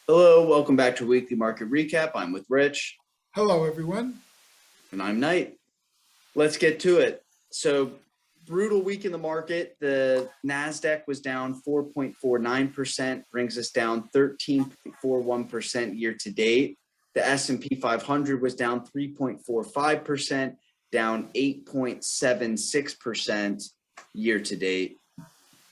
Hello, welcome back to Weekly Market Recap. I'm with Rich. Hello, everyone. And I'm Knight. Let's get to it. So, brutal week in the market. The NASDAQ was down 4.49%, brings us down 13.41% year to date. The S&P 500 was down 3.45%, down 8.76% year to date.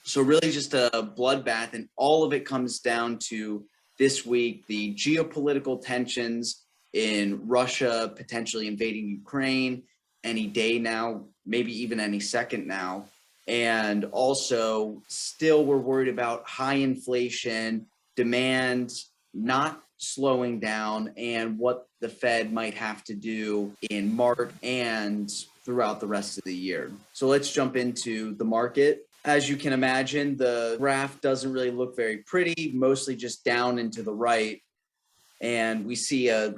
So really just a bloodbath, and all of it comes down to this week, the geopolitical tensions in Russia potentially invading Ukraine any day now, maybe even any second now. And also still we're worried about high inflation, demand not slowing down, and what the Fed might have to do in March and throughout the rest of the year. So let's jump into the market. As you can imagine, the graph doesn't really look very pretty, mostly just down and to the right. And we see a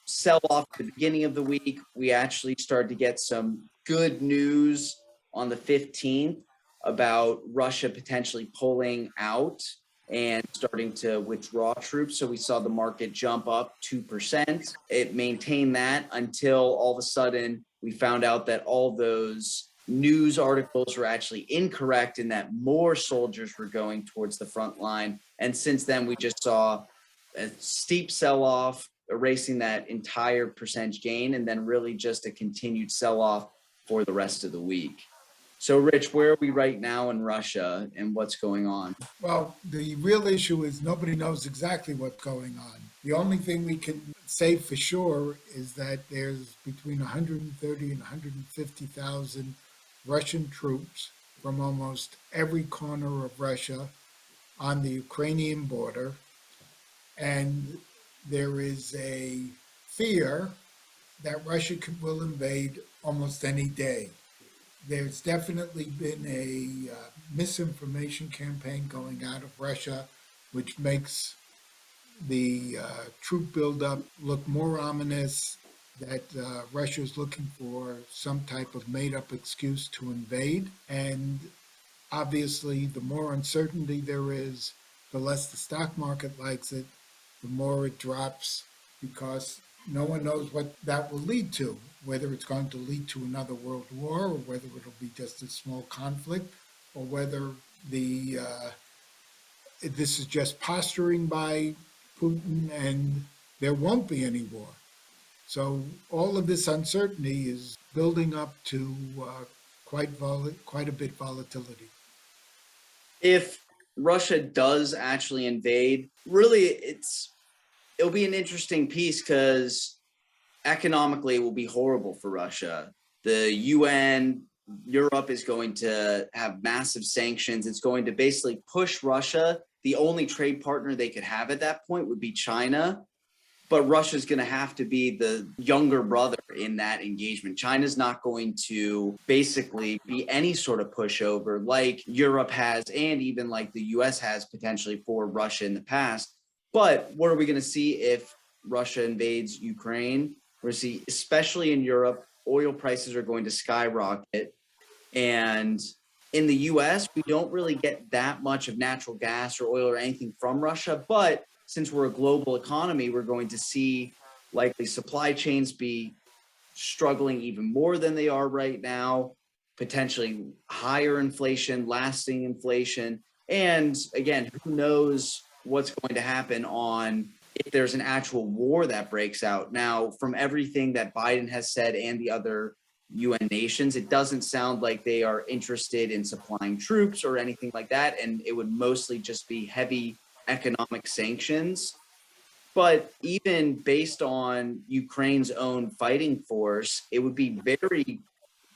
sell-off at the beginning of the week. We actually started to get some good news on the 15th about Russia potentially pulling out and starting to withdraw troops. So we saw the market jump up 2%. It maintained that until all of a sudden we found out that all those news articles were actually incorrect and that more soldiers were going towards the front line. And since then, we just saw a steep sell-off, erasing that entire percentage gain, and then really just a continued sell-off for the rest of the week. So, Rich, where are we right now in Russia and what's going on? Well, the real issue is nobody knows exactly what's going on. The only thing we can say for sure is that there's between 130 and 150,000 Russian troops from almost every corner of Russia on the Ukrainian border. And there is a fear that Russia will invade almost any day. There's definitely been a misinformation campaign going out of Russia, which makes the troop buildup look more ominous, that Russia is looking for some type of made-up excuse to invade. And obviously, the more uncertainty there is, the less the stock market likes it, the more it drops, because no one knows what that will lead to, whether it's going to lead to another world war, or whether it'll be just a small conflict, or whether this is just posturing by Putin and there won't be any war. So all of this uncertainty is building up to quite a bit volatility. If Russia does actually invade, really it'll be an interesting piece because economically it will be horrible for Russia. The UN, Europe is going to have massive sanctions. It's going to basically push Russia. The only trade partner they could have at that point would be China. But Russia's going to have to be the younger brother in that engagement. China's not going to basically be any sort of pushover like Europe has, and even like the US has potentially for Russia in the past. But what are we going to see if Russia invades Ukraine? We're going to see, especially in Europe, oil prices are going to skyrocket. And in the US, we don't really get that much of natural gas or oil or anything from Russia. But since we're a global economy, we're going to see likely supply chains be struggling even more than they are right now, potentially higher inflation, lasting inflation. And again, who knows what's going to happen on if there's an actual war that breaks out. Now, from everything that Biden has said and the other UN nations, it doesn't sound like they are interested in supplying troops or anything like that. And it would mostly just be heavy economic sanctions. But even based on Ukraine's own fighting force, it would be very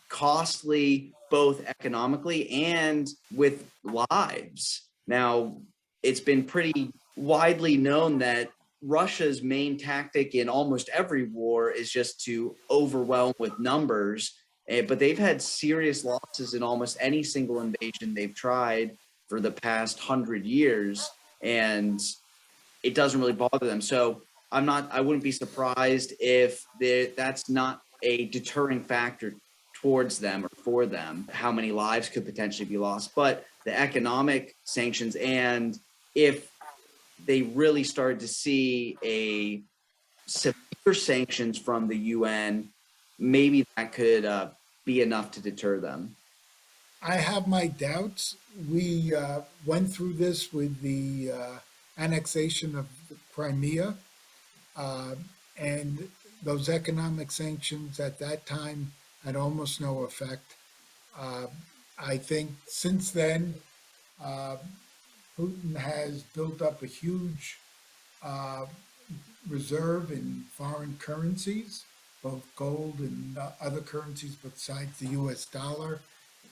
costly, both economically and with lives. Now, it's been pretty widely known that Russia's main tactic in almost every war is just to overwhelm with numbers. But they've had serious losses in almost any single invasion they've tried for the past 100 years. And it doesn't really bother them. So I wouldn't be surprised if that's not a deterring factor towards them or for them, how many lives could potentially be lost. But the economic sanctions, and if they really started to see a severe sanctions from the UN, maybe that could be enough to deter them. I have my doubts. We went through this with the annexation of Crimea, uh, and those economic sanctions at that time had almost no effect. Uh, I think since then, uh, Putin has built up a huge uh, reserve in foreign currencies, both gold and other currencies besides the US dollar.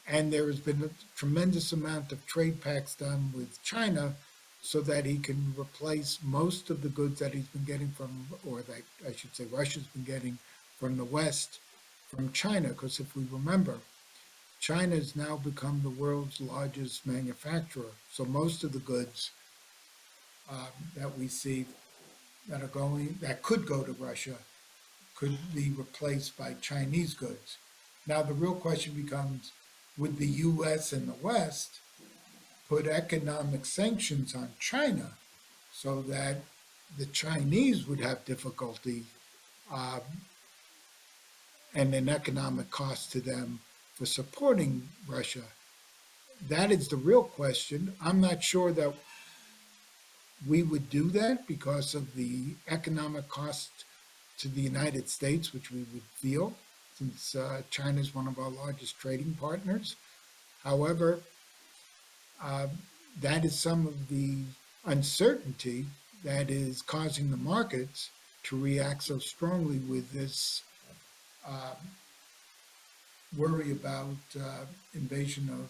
And there has been a tremendous amount of trade pacts done with China so that he can replace most of the goods that he's been getting from, or that I should say Russia's been getting from the West, from China. Because if we remember, China has now become the world's largest manufacturer. So most of the goods that we see that are going, that could go to Russia, could be replaced by Chinese goods. Now the real question becomes, would the US and the West put economic sanctions on China so that the Chinese would have difficulty uh, and an economic cost to them for supporting Russia? That is the real question. I'm not sure that we would do that because of the economic cost to the United States, which we would feel since China is one of our largest trading partners. However, uh, that is some of the uncertainty that is causing the markets to react so strongly with this uh, worry about invasion of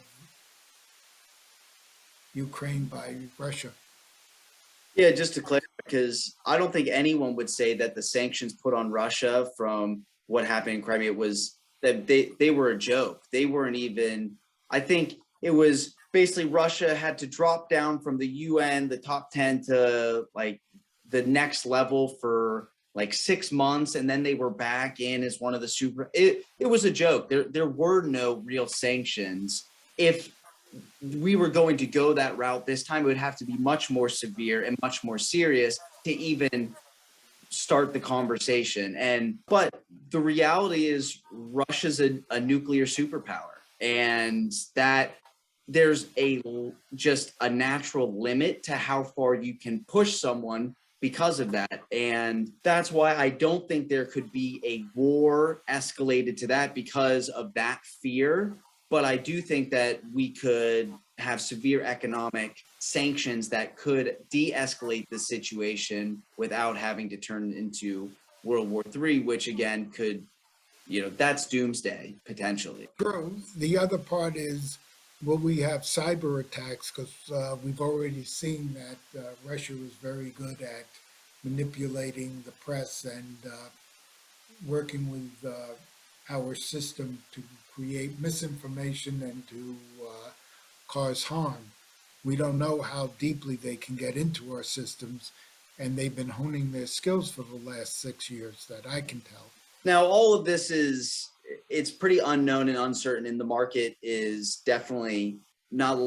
Ukraine by Russia. Yeah, just to clarify, because I don't think anyone would say that the sanctions put on Russia from what happened in Crimea was that they were a joke. They weren't even, I think it was basically Russia had to drop down from the UN, the top 10, to like the next level for like 6 months, and then they were back in as one of the super. It was a joke. There were no real sanctions. If we were going to go that route this time, it would have to be much more severe and much more serious to even start the conversation. And but the reality is Russia's a nuclear superpower, and that there's a just a natural limit to how far you can push someone because of that. And that's why I don't think there could be a war escalated to that because of that fear. But I do think that we could have severe economic sanctions that could de-escalate the situation without having to turn into World War III, which again could, that's doomsday potentially. True. The other part is, will we have cyber attacks? Because we've already seen that Russia is very good at manipulating the press and working with our system to create misinformation and to cause harm. We don't know how deeply they can get into our systems, and they've been honing their skills for the last 6 years that I can tell. Now, all of this it's pretty unknown and uncertain, and the market is definitely not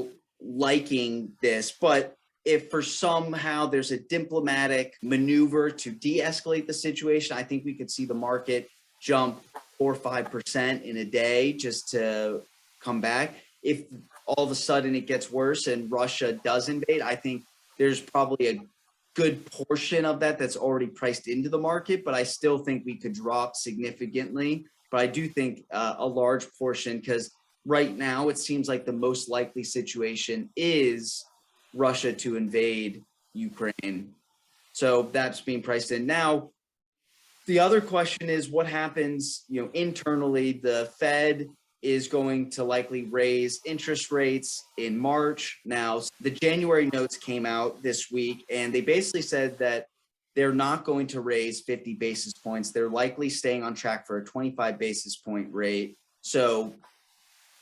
liking this. But if for somehow there's a diplomatic maneuver to de-escalate the situation, I think we could see the market jump 4 or 5% in a day just to come back. If all of a sudden it gets worse and Russia does invade, I think there's probably a good portion of that that's already priced into the market, but I still think we could drop significantly. But I do think a large portion, because right now it seems like the most likely situation is Russia to invade Ukraine. So that's being priced in. Now, the other question is what happens, internally. The Fed is going to likely raise interest rates in March. Now, the January notes came out this week, and they basically said that they're not going to raise 50 basis points. They're likely staying on track for a 25 basis point rate. So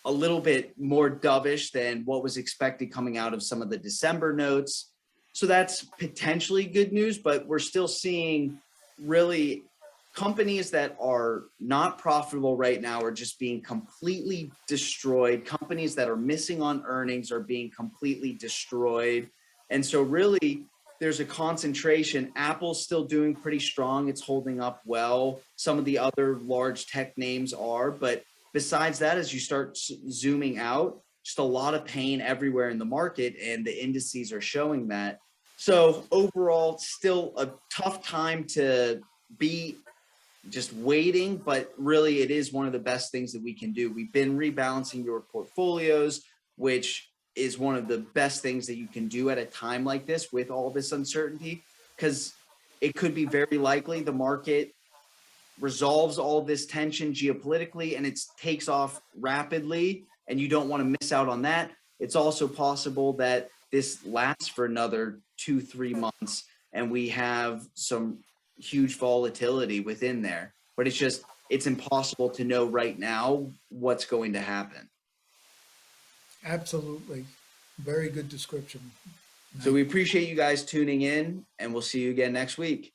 a little bit more dovish than what was expected coming out of some of the December notes. So that's potentially good news, but we're still seeing really companies that are not profitable right now are just being completely destroyed. Companies that are missing on earnings are being completely destroyed. And so really there's a concentration. Apple's still doing pretty strong. It's holding up well. Some of the other large tech names are, but besides that, as you start zooming out, just a lot of pain everywhere in the market, and the indices are showing that. So overall, still a tough time to be just waiting, but really it is one of the best things that we can do. We've been rebalancing your portfolios, which is one of the best things that you can do at a time like this with all this uncertainty, because it could be very likely the market resolves all this tension geopolitically and it takes off rapidly, and you don't want to miss out on that. It's also possible that this lasts for another 2-3 months and we have some huge volatility within there, but it's impossible to know right now what's going to happen. Absolutely. Very good description. So we appreciate you guys tuning in, and we'll see you again next week.